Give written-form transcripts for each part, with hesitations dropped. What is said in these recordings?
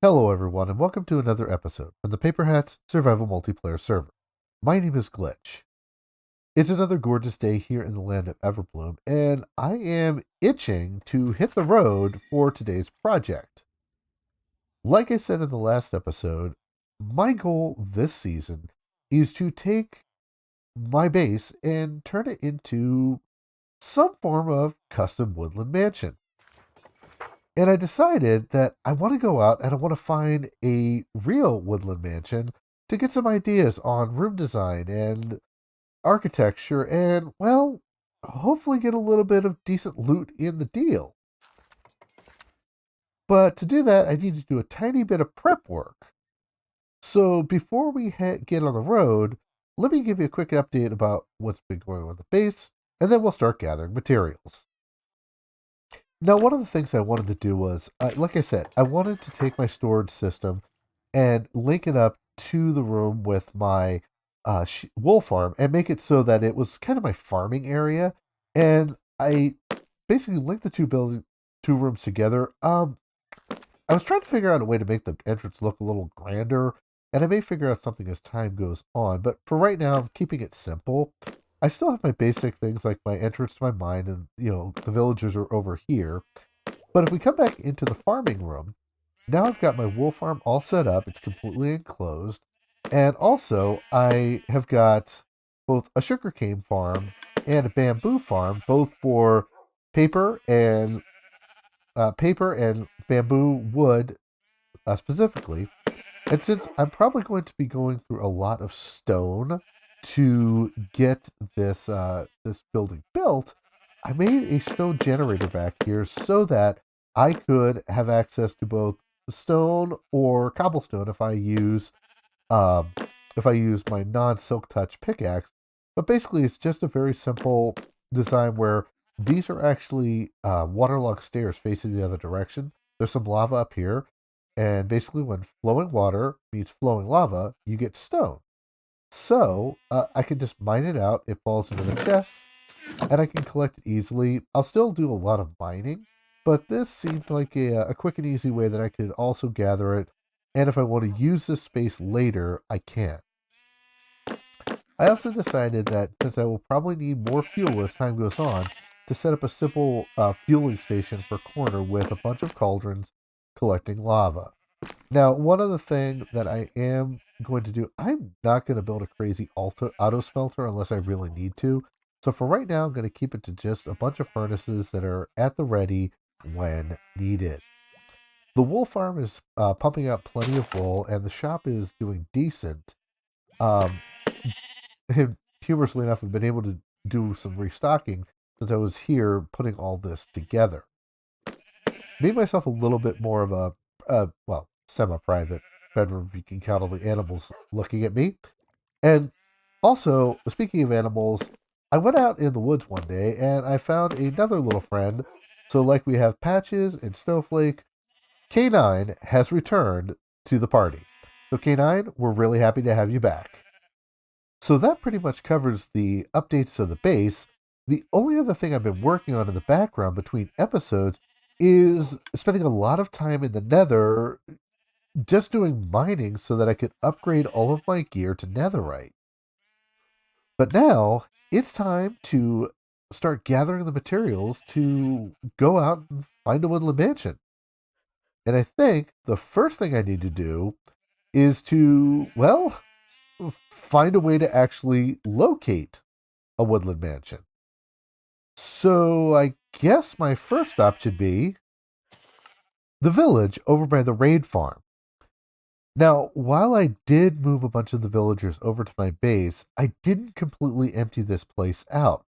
Hello, everyone, and welcome to another episode from the Paperhats Survival Multiplayer server. My name is Glitch. It's another gorgeous day here in the land of Everbloom, and I am itching to hit the road for today's project. Like I said in the last episode, my goal this season is to take my base and turn it into some form of custom woodland mansion. And I decided that I want to go out and I want to find a real woodland mansion to get some ideas on room design and architecture and, well, hopefully get a little bit of decent loot in the deal. But to do that, I need to do a tiny bit of prep work. So before we get on the road, let me give you a quick update about what's been going on with the base, and then we'll start gathering materials. Now, one of the things I wanted to do was, like I said, I wanted to take my storage system and link it up to the room with my wool farm and make it so that it was kind of my farming area. And I basically linked the two rooms together. I was trying to figure out a way to make the entrance look a little grander, and I may figure out something as time goes on. But for right now, I'm keeping it simple. I still have my basic things like my entrance to my mine, and the villagers are over here. But if we come back into the farming room, now I've got my wool farm all set up. It's completely enclosed, and also I have got both a sugarcane farm and a bamboo farm, both for paper and bamboo wood specifically. And since I'm probably going to be going through a lot of stone to get this building built, I made a stone generator back here so that I could have access to both stone or cobblestone um, if I use my non-silk touch pickaxe. But basically, it's just a very simple design where these are actually waterlogged stairs facing the other direction. There's some lava up here, and basically, when flowing water meets flowing lava, you get stone. So I can just mine it out. It falls into the chest, and I can collect it easily. I'll still do a lot of mining, but this seemed like a quick and easy way that I could also gather it. And if I want to use this space later, I can. I also decided that since I will probably need more fuel as time goes on, to set up a simple fueling station for corner with a bunch of cauldrons collecting lava. Now, one other thing that I am going to do, I'm not going to build a crazy auto smelter unless I really need to. So for right now, I'm going to keep it to just a bunch of furnaces that are at the ready when needed. The wool farm is pumping out plenty of wool, and the shop is doing decent. Um, Humorously enough, I've been able to do some restocking since I was here putting all this together. Made myself a little bit more of a, well, semi-private bedroom if you can count all the animals looking at me. And also, speaking of animals, I went out in the woods one day and I found another little friend. So, like we have Patches and Snowflake, K9 has returned to the party. So, K9, we're really happy to have you back. So, that pretty much covers the updates to the base. The only other thing I've been working on in the background between episodes is spending a lot of time in the nether just doing mining so that I could upgrade all of my gear to netherite. But now it's time to start gathering the materials to go out and find a woodland mansion. And I think the first thing I need to do is to, well, find a way to actually locate a woodland mansion. So I guess my first stop should be the village over by the raid farm. Now, while I did move a bunch of the villagers over to my base, I didn't completely empty this place out.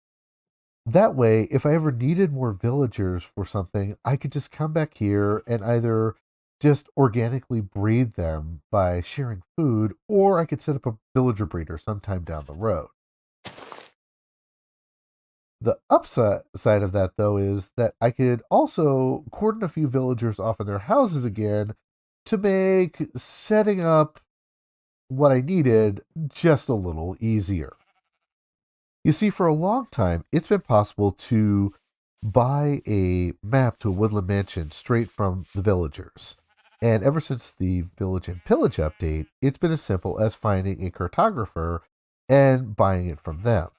That way, if I ever needed more villagers for something, I could just come back here and either just organically breed them by sharing food, or I could set up a villager breeder sometime down the road. The upside of that, though, is that I could also cordon a few villagers off in their houses again to make setting up what I needed just a little easier. You see, for a long time, it's been possible to buy a map to a woodland mansion straight from the villagers. And ever since the Village and Pillage update, it's been as simple as finding a cartographer and buying it from them.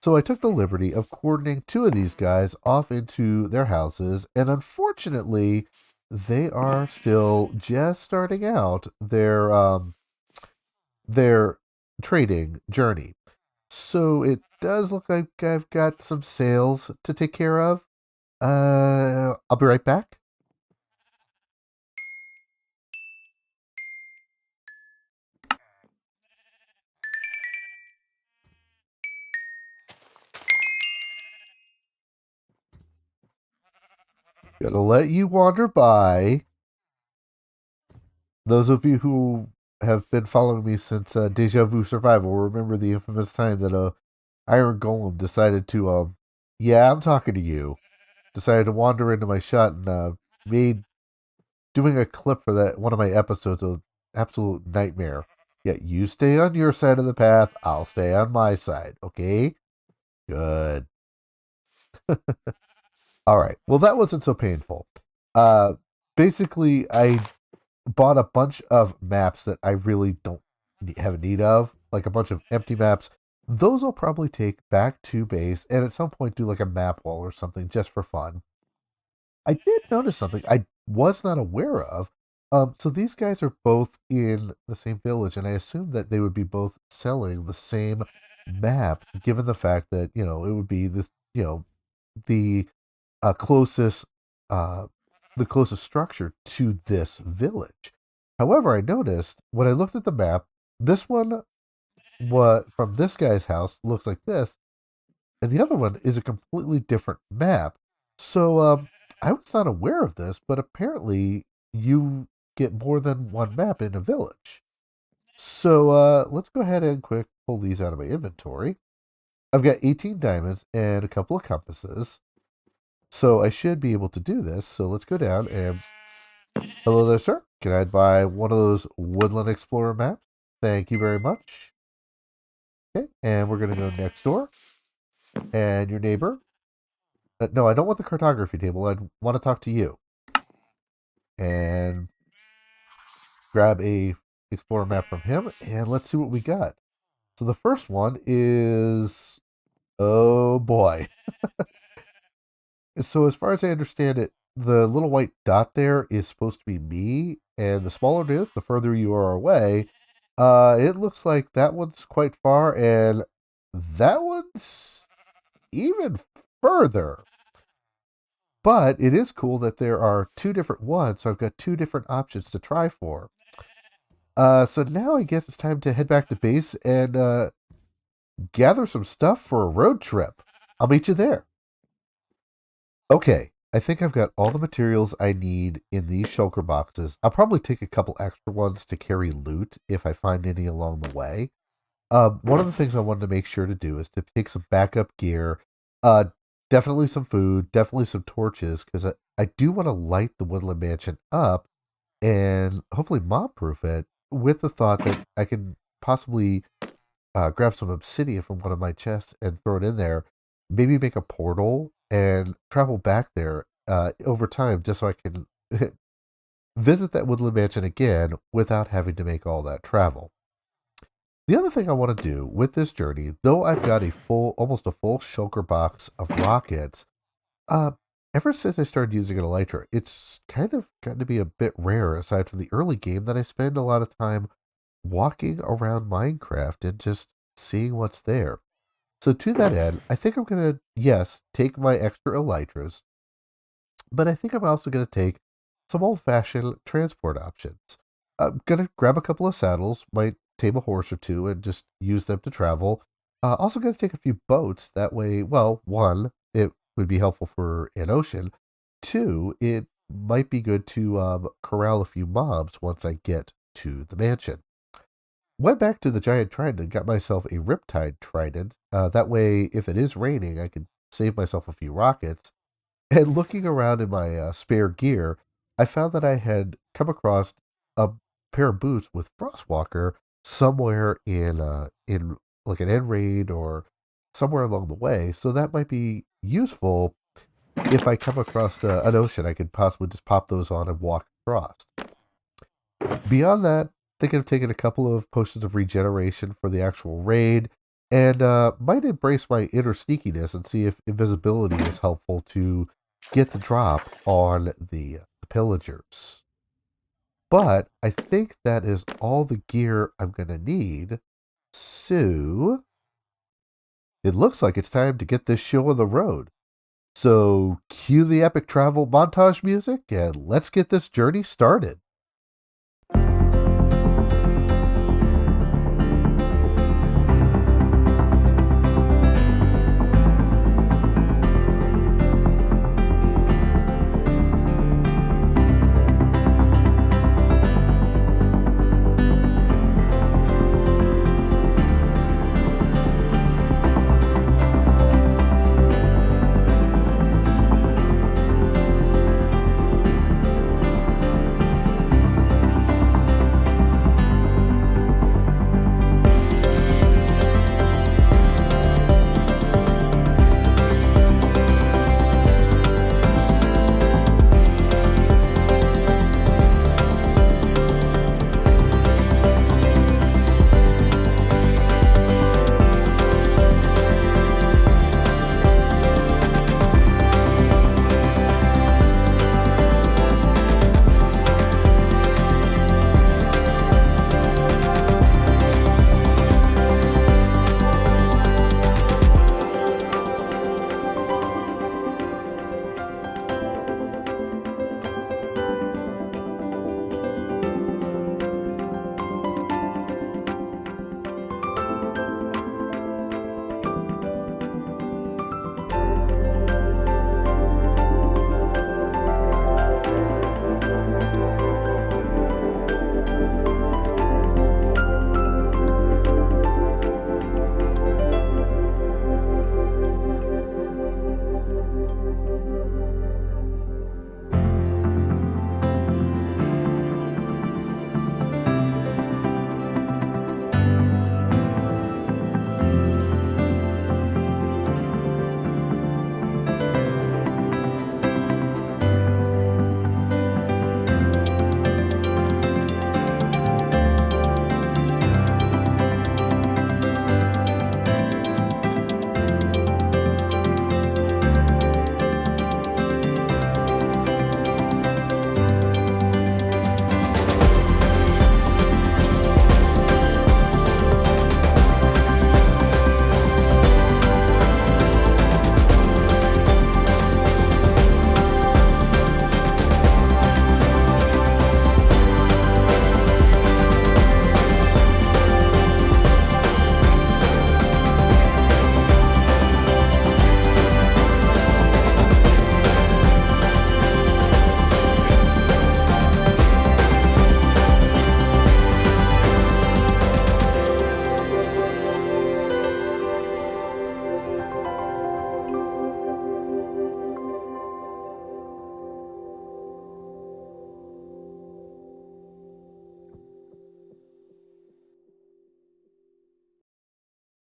So I took the liberty of coordinating two of these guys off into their houses, and unfortunately, they are still just starting out their trading journey. So it does look like I've got some sales to take care of. I'll be right back. Gonna let you wander by. Those of you who have been following me since Deja Vu Survival remember the infamous time that Iron Golem decided to yeah, I'm talking to you. Decided to wander into my shot and made doing a clip for that one of my episodes an absolute nightmare. Yet you stay on your side of the path, I'll stay on my side, okay? Good. All right. Well, that wasn't so painful. Uh, basically, I bought a bunch of maps that I really don't have a need of, like a bunch of empty maps. Those I'll probably take back to base and at some point do like a map wall or something just for fun. I did notice something I was not aware of. So these guys are both in the same village, and I assumed that they would be both selling the same map, given the fact that it would be this, the closest uh, the closest structure to this village. However, I noticed when I looked at the map, this one what from this guy's house looks like this, and the other one is a completely different map. So I was not aware of this, but apparently you get more than one map in a village. So let's go ahead and quick pull these out of my inventory. I've got 18 diamonds and a couple of compasses. So I should be able to do this. So let's go down and hello there, sir. Can I buy one of those Woodland Explorer maps? Thank you very much. Okay, and we're going to go next door. And your neighbor. No, I don't want the cartography table. I want to talk to you. And grab a Explorer map from him. And let's see what we got. So the first one is, oh boy. So as far as I understand it, the little white dot there is supposed to be me, and the smaller it is, the further you are away. It looks like that one's quite far, and that one's even further. But it is cool that there are two different ones, so I've got two different options to try for. So now I guess it's time to head back to base and gather some stuff for a road trip. I'll meet you there. Okay, I think I've got all the materials I need in these shulker boxes. I'll probably take a couple extra ones to carry loot if I find any along the way. One of the things I wanted to make sure to do is to take some backup gear. Uh, definitely some food, definitely some torches, because I do want to light the Woodland Mansion up and hopefully mob proof it with the thought that I can possibly grab some obsidian from one of my chests and throw it in there. Maybe make a portal and travel back there over time just so I can visit that Woodland Mansion again without having to make all that travel. The other thing I want to do with this journey, though I've got almost a full shulker box of rockets, uh, ever since I started using an elytra, it's kind of gotten to be a bit rare aside from the early game that I spend a lot of time walking around Minecraft and just seeing what's there. So to that end, I think I'm gonna, yes, take my extra elytras, but I think I'm also gonna take some old-fashioned transport options. I'm gonna grab a couple of saddles, might tame a horse or two, and just use them to travel. Also gonna take a few boats. That way, well, one, it would be helpful for an ocean. Two, it might be good to corral a few mobs once I get to the mansion. Went back to the giant trident and got myself a riptide trident. That way, if it is raining, I can save myself a few rockets. And looking around in my spare gear, I found that I had come across a pair of boots with Frostwalker somewhere in like an end raid or somewhere along the way. So that might be useful if I come across an ocean. I could possibly just pop those on and walk across. Beyond that, thinking of taking a couple of potions of regeneration for the actual raid, and might embrace my inner sneakiness and see if invisibility is helpful to get the drop on the pillagers. But I think that is all the gear I'm going to need. So it looks like it's time to get this show on the road. So cue the epic travel montage music and let's get this journey started.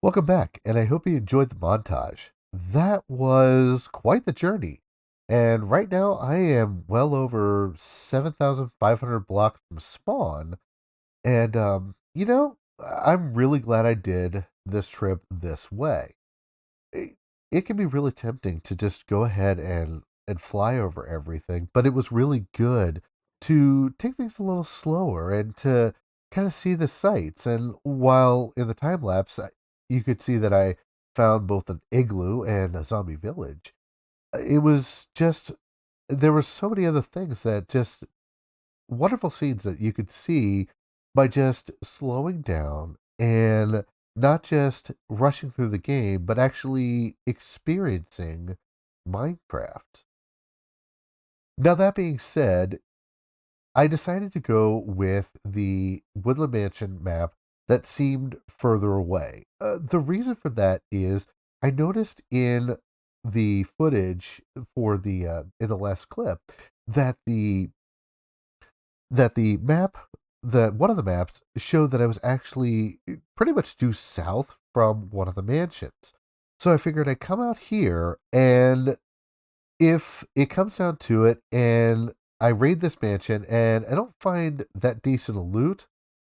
Welcome back, and I hope you enjoyed the montage. That was quite the journey. And right now, I am well over 7,500 blocks from spawn. And, I'm really glad I did this trip this way. It, it can be really tempting to just go ahead and fly over everything, but it was really good to take things a little slower and to kind of see the sights. And while in the time lapse, you could see that I found both an igloo and a zombie village. It was just, there were so many other things that just wonderful scenes that you could see by just slowing down and not just rushing through the game, but actually experiencing Minecraft. Now, that being said, I decided to go with the Woodland Mansion map that seemed further away. The reason for that is I noticed in the footage for the in the last clip that the map, that one of the maps showed that I was actually pretty much due south from one of the mansions. So I figured I'd come out here, and if it comes down to it and I raid this mansion and I don't find that decent a loot,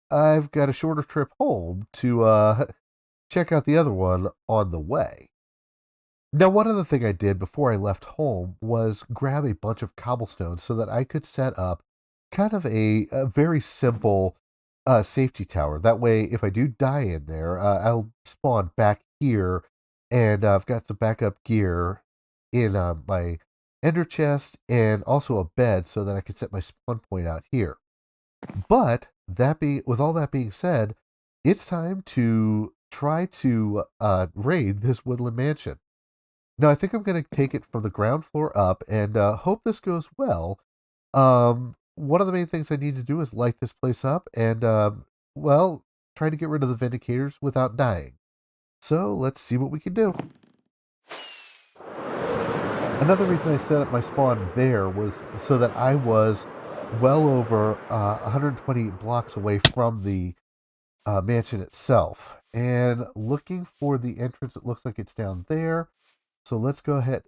I've got a shorter trip home to check out the other one on the way. Now, one other thing I did before I left home was grab a bunch of cobblestones so that I could set up kind of a very simple safety tower. That way, if I do die in there, I'll spawn back here, and I've got some backup gear in my ender chest and also a bed so that I can set my spawn point out here. But with all that being said, it's time to try to raid this Woodland Mansion. Now, I think I'm going to take it from the ground floor up and hope this goes well. One of the main things I need to do is light this place up and, well, try to get rid of the Vindicators without dying. So, let's see what we can do. Another reason I set up my spawn there was so that I was well over 120 blocks away from the mansion itself. And looking for the entrance, it looks like it's down there. So let's go ahead,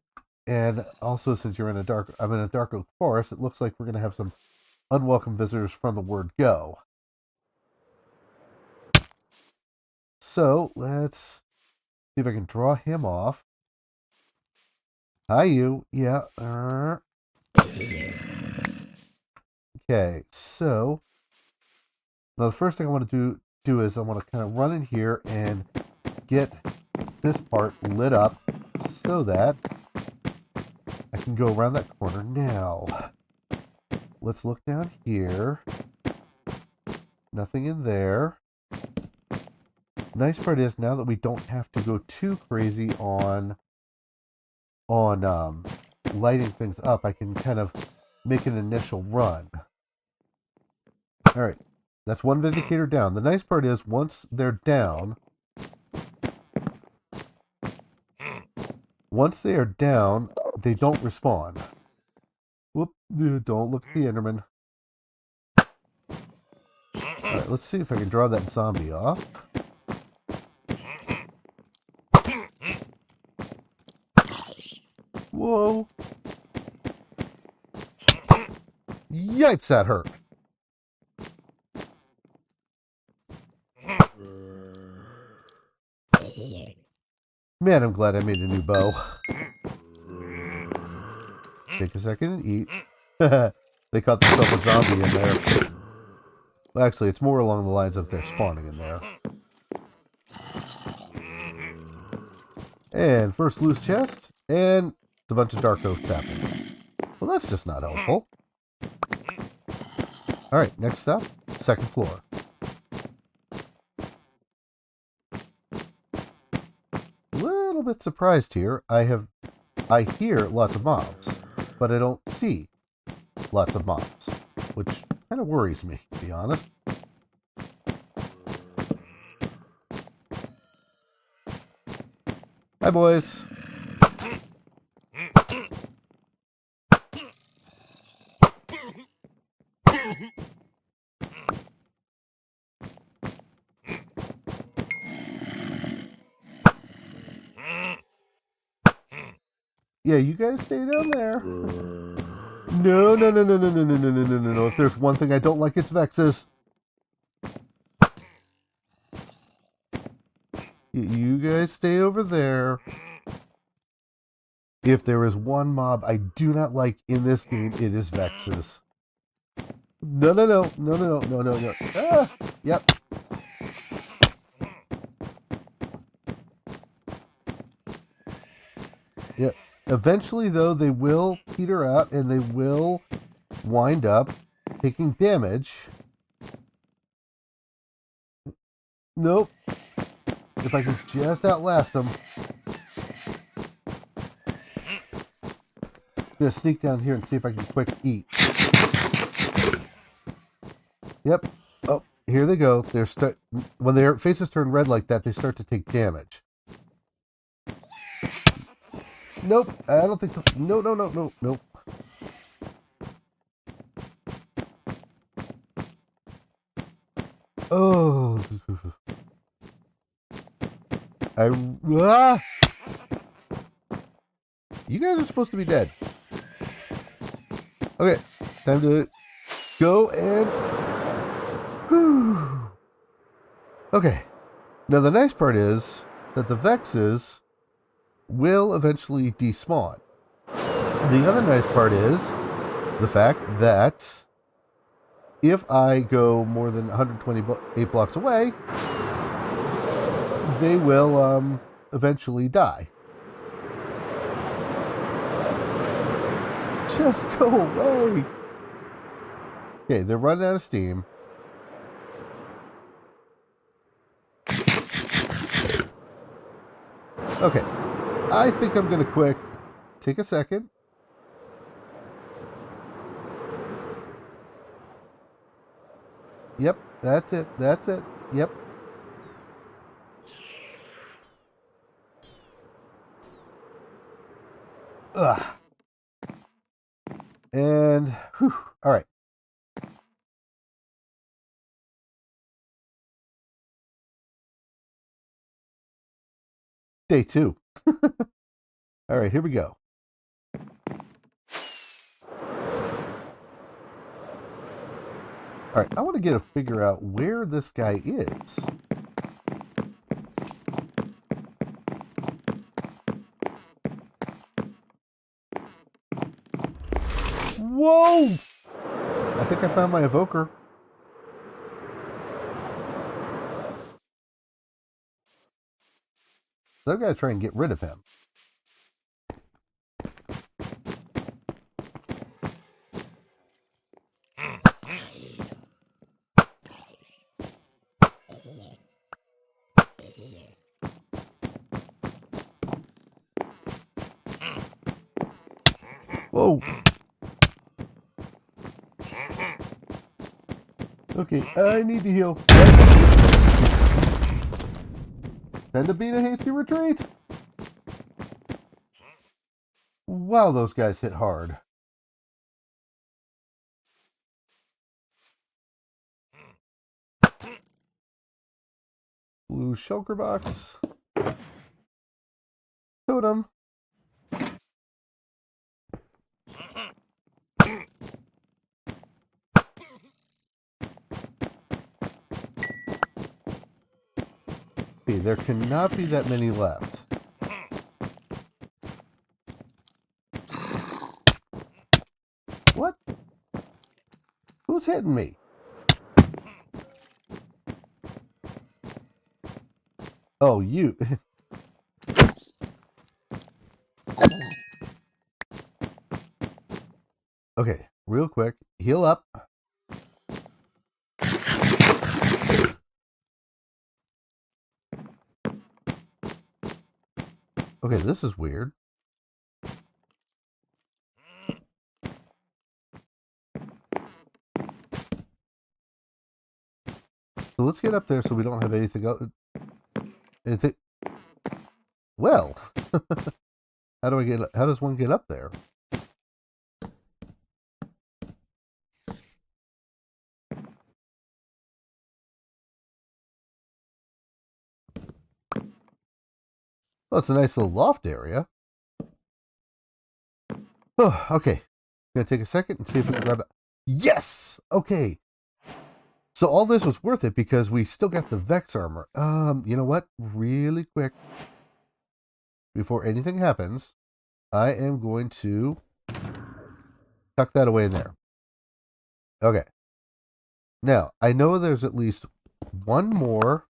and also since I'm in a dark oak forest, it looks like we're going to have some unwelcome visitors from the word go. So let's see if I can draw him off. Hi, you. Yeah. Okay, so now the first thing I want to do is I want to kind of run in here and get this part lit up so that I can go around that corner. Now, let's look down here. Nothing in there. Nice part is now that we don't have to go too crazy on lighting things up, I can kind of make an initial run. All right, that's one Vindicator down. The nice part is once they're down, they don't respawn. Whoop, don't look at the Enderman. Alright, let's see if I can draw that zombie off. Whoa. Yikes, that hurt. Man, I'm glad I made a new bow. Take a second and eat. They caught themselves a zombie in there. Well, actually, it's more along the lines of they're spawning in there. And first loose chest, and it's a bunch of dark oak saplings. Well, that's just not helpful. Alright, next up, second floor. Little bit surprised here. I hear lots of mobs, but I don't see lots of mobs, which kind of worries me, to be honest. Hi, boys. Yeah, you guys stay down there. No. If there's one thing I don't like, it's Vexes. You guys stay over there. If there is one mob I do not like in this game, it is Vexes. No. Ah, yep. Yep. Eventually, though, they will peter out and they will wind up taking damage. Nope. If I can just outlast them. I'm gonna sneak down here and see if I can quick eat. Yep. Oh, here they go. When their faces turn red like that, they start to take damage. Nope. I don't think so. No. Nope. Oh. You guys are supposed to be dead. Okay. Time to go and... Whew. Okay. Now the nice part is that the Vexes will eventually despawn. The other nice part is the fact that if I go more than 128 blocks away, they will eventually die. Just go away. Okay, they're running out of steam. Okay, I think I'm going to quick take a second. Yep, that's it. That's it. Yep. Ugh. And, whew, all right. Day 2. All right, here we go. All right, I want to figure out where this guy is. Whoa! I think I found my evoker. So I've got to try and get rid of him. Whoa! Okay, I need to heal. Send a beat a hasty retreat. Wow, those guys hit hard. Blue shulker box. Totem. Okay, there cannot be that many left. What? Who's hitting me? Oh, you. Okay, real quick. Heal up. Okay, this is weird. So let's get up there so we don't have anything else. Well, how does one get up there? Well, it's a nice little loft area. Oh, okay. Gonna take a second and see if we can grab that. Yes! Okay. So all this was worth it because we still got the Vex armor. You know what? Really quick, before anything happens, I am going to tuck that away in there. Okay. Now, I know there's at least one more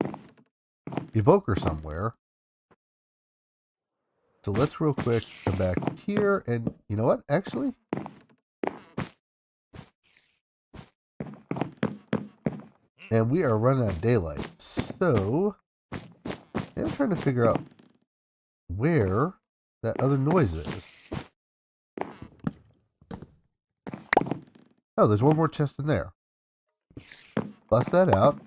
evoker somewhere. So let's real quick come back here and you know what? Actually, and we are running out of daylight. So I'm trying to figure out where that other noise is. Oh, there's one more chest in there. Bust that out.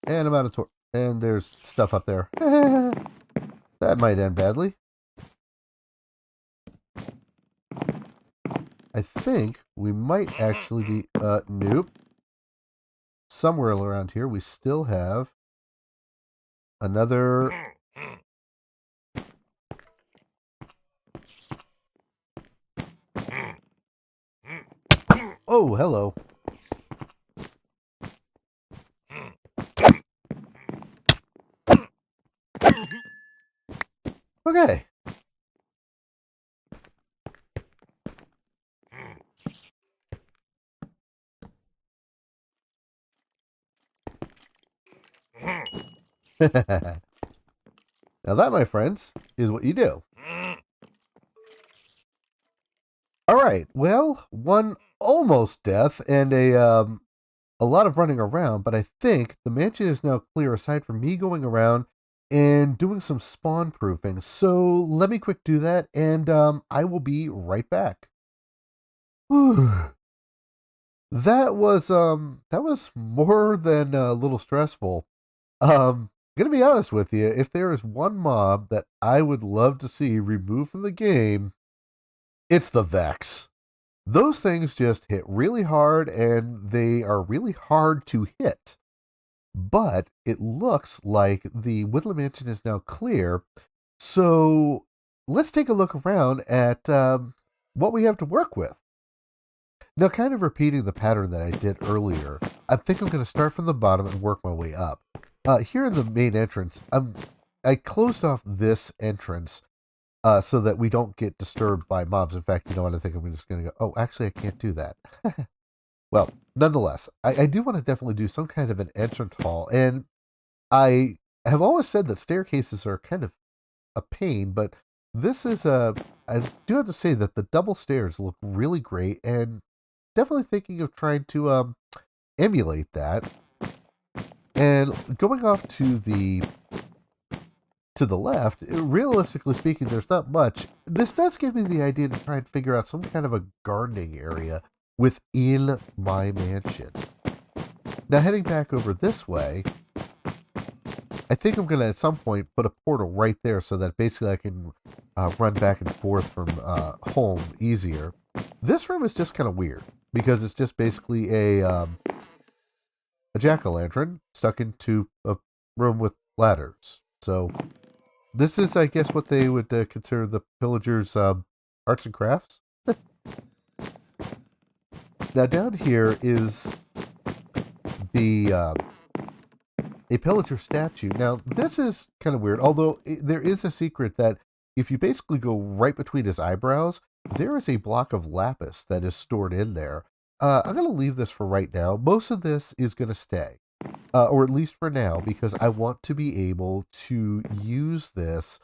And I'm out of torch. And there's stuff up there. That might end badly. I think we might actually be... nope. Somewhere around here, we still have another... Oh, hello. Okay. Now that, my friends, is what you do. All right. Well, one almost death and a lot of running around, but I think the mansion is now clear aside from me going around and doing some spawn proofing. So let me quick do that, and I will be right back. Whew. That was more than a little stressful. Gonna be honest with you, if there is one mob that I would love to see removed from the game, it's the Vex. Those things just hit really hard and they are really hard to hit. But it looks like the Woodland Mansion is now clear. So let's take a look around at what we have to work with. Now, kind of repeating the pattern that I did earlier, I think I'm going to start from the bottom and work my way up. Here in the main entrance, I closed off this entrance so that we don't get disturbed by mobs. In fact, you know what? I think I'm just going to go, oh, actually, I can't do that. Well, nonetheless, I do want to definitely do some kind of an entrance hall. And I have always said that staircases are kind of a pain, but this is I do have to say that the double stairs look really great, and definitely thinking of trying to emulate that. And going off to the left, realistically speaking, there's not much. This does give me the idea to try and figure out some kind of a gardening area within my mansion. Now, heading back over this way, I think I'm going to at some point put a portal right there so that basically I can run back and forth from home easier. This room is just kind of weird because it's just basically a jack-o'-lantern stuck into a room with ladders. So this is, I guess, what they would consider the pillagers' arts and crafts. Now down here is the a pillager statue. Now this is kind of weird, although there is a secret that if you basically go right between his eyebrows, there is a block of lapis that is stored in there. I'm going to leave this for right now. Most of this is going to stay, or at least for now, because I want to be able to use this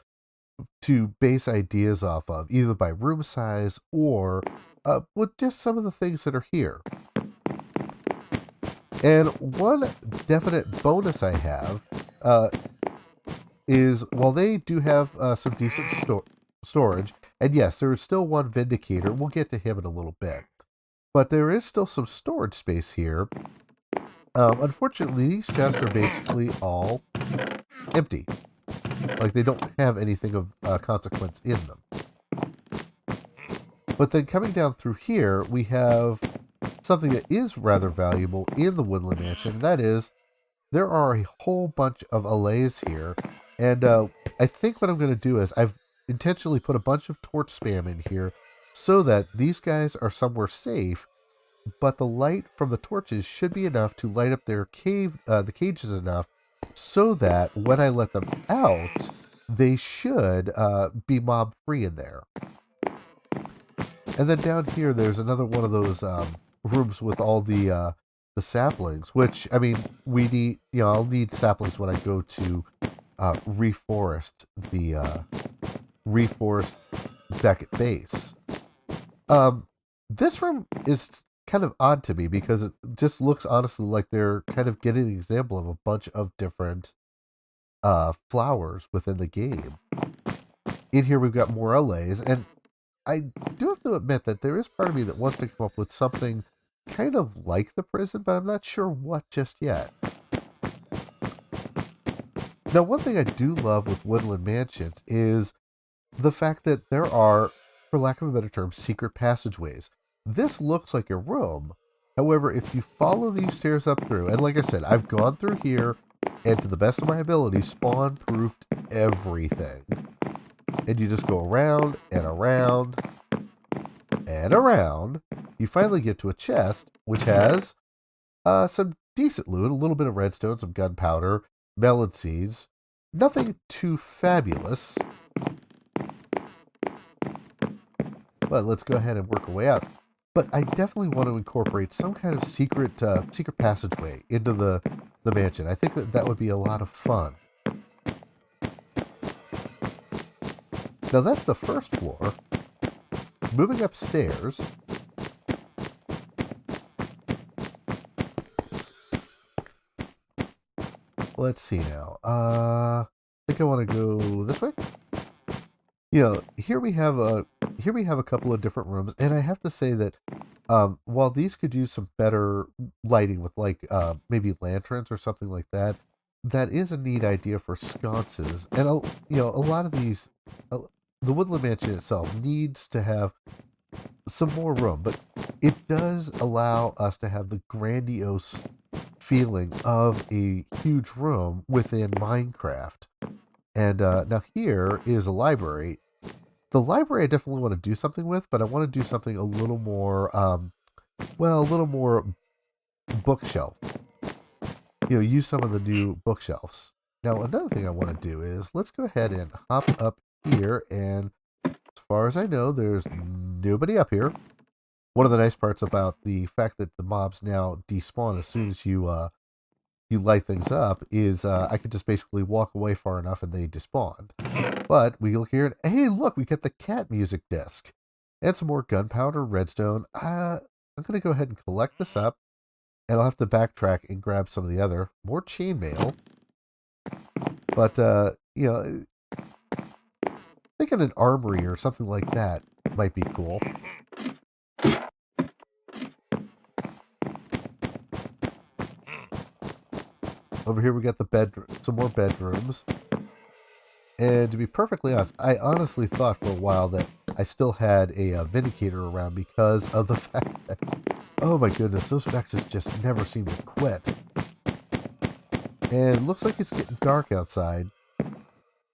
to base ideas off of, either by room size or with just some of the things that are here. And one definite bonus I have is while they do have some decent storage, and yes, there is still one Vindicator. We'll get to him in a little bit. But there is still some storage space here. Unfortunately, these chests are basically all empty. Like they don't have anything of consequence in them. But then coming down through here, we have something that is rather valuable in the Woodland Mansion. And that is, there are a whole bunch of allays here. And I think what I'm going to do is I've intentionally put a bunch of torch spam in here so that these guys are somewhere safe, but the light from the torches should be enough to light up their the cages enough so that when I let them out, they should be mob free in there. And then down here, there's another one of those rooms with all the saplings, which, I mean, we need, you know, I'll need saplings when I go to reforest Beckett base. This room is kind of odd to me because it just looks honestly like they're kind of getting an example of a bunch of different flowers within the game. In here we've got more allays, and I do have to admit that there is part of me that wants to come up with something kind of like the prison, but I'm not sure what just yet. Now, one thing I do love with Woodland Mansions is the fact that there are, for lack of a better term, secret passageways. This looks like a room. However, if you follow these stairs up through, and like I said, I've gone through here and to the best of my ability, spawn-proofed everything. And you just go around and around and around you finally get to a chest, which has some decent loot, a little bit of redstone, some gunpowder, melon seeds. Nothing too fabulous. But let's go ahead and work our way out. But I definitely want to incorporate some kind of secret passageway into the mansion. I think that would be a lot of fun. Now that's the first floor. Moving upstairs. Let's see now. I think I want to go this way. You know, here we have a couple of different rooms, and I have to say that while these could use some better lighting with like maybe lanterns or something like that, that is a neat idea for sconces. And a lot of these, the Woodland Mansion itself needs to have some more room, but it does allow us to have the grandiose feeling of a huge room within Minecraft. And now here is a library. The library I definitely want to do something with, but I want to do something a little more, a little more bookshelf. You know, use some of the new bookshelves. Now, another thing I want to do is let's go ahead and hop up here, and as far as I know, there's nobody up here. One of the nice parts about the fact that the mobs now despawn as soon as you light things up is I could just basically walk away far enough and they despawn. But we look here and hey, look, we get the cat music disc and some more gunpowder, redstone. I'm gonna go ahead and collect this up, and I'll have to backtrack and grab some of the other more chainmail. But thinking an armory or something like that might be cool. Over here we got the bedroom, some more bedrooms. And to be perfectly honest, I honestly thought for a while that I still had a Vindicator around because of the fact that, oh my goodness, those vexes just never seem to quit. And it looks like it's getting dark outside.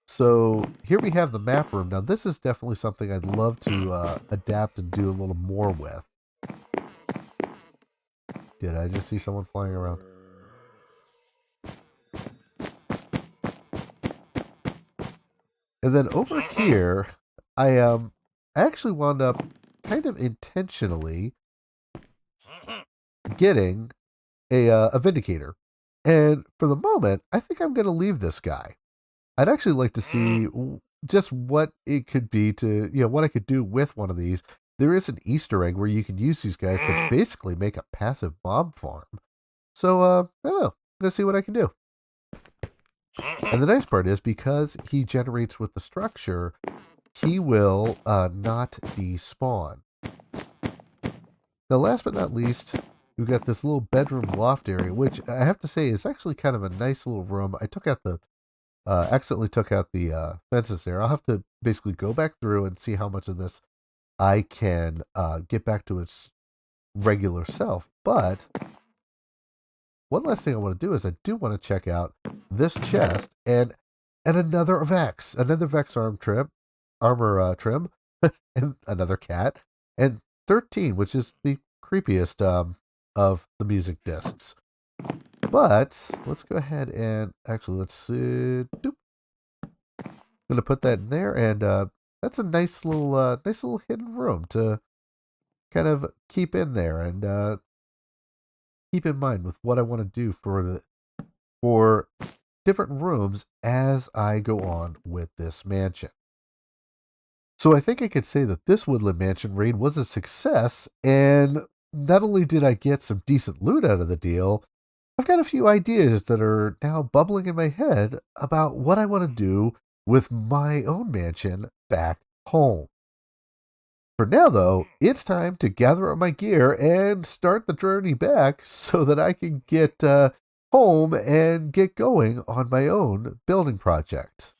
So here we have the map room. Now this is definitely something I'd love to adapt and do a little more with. Did I just see someone flying around? And then over here, I actually wound up kind of intentionally getting a Vindicator. And for the moment, I think I'm going to leave this guy. I'd actually like to see just what it could be to, what I could do with one of these. There is an Easter egg where you can use these guys to basically make a passive mob farm. So, I don't know. I'm going to see what I can do. And the nice part is because he generates with the structure, he will not despawn. Now, last but not least, we've got this little bedroom loft area, which I have to say is actually kind of a nice little room. I took out the accidentally took out the fences there. I'll have to basically go back through and see how much of this I can get back to its regular self. But one last thing I want to do is I do want to check out this chest and another Vex armor trim, and another cat, and 13, which is the creepiest of the music discs. But let's go ahead and actually let's see. I'm gonna put that in there, and that's a nice little hidden room to kind of keep in there and keep in mind with what I want to do for different rooms as I go on with this mansion. So I think I could say that this Woodland Mansion raid was a success, and not only did I get some decent loot out of the deal, I've got a few ideas that are now bubbling in my head about what I want to do with my own mansion back home. For now, though, it's time to gather up my gear and start the journey back so that I can get home and get going on my own building project.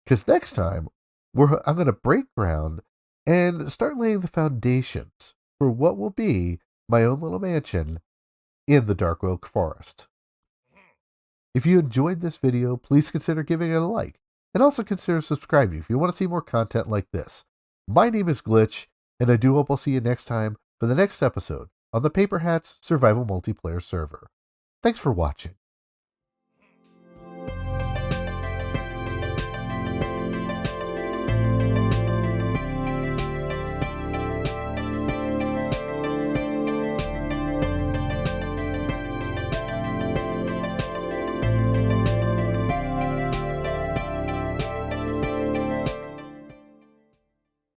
Because next time, I'm going to break ground and start laying the foundations for what will be my own little mansion in the Dark Oak Forest. If you enjoyed this video, please consider giving it a like, and also consider subscribing if you want to see more content like this. My name is Glitch, And I do hope I'll see you next time for the next episode on the Paperhats Survival Multiplayer server. Thanks for watching.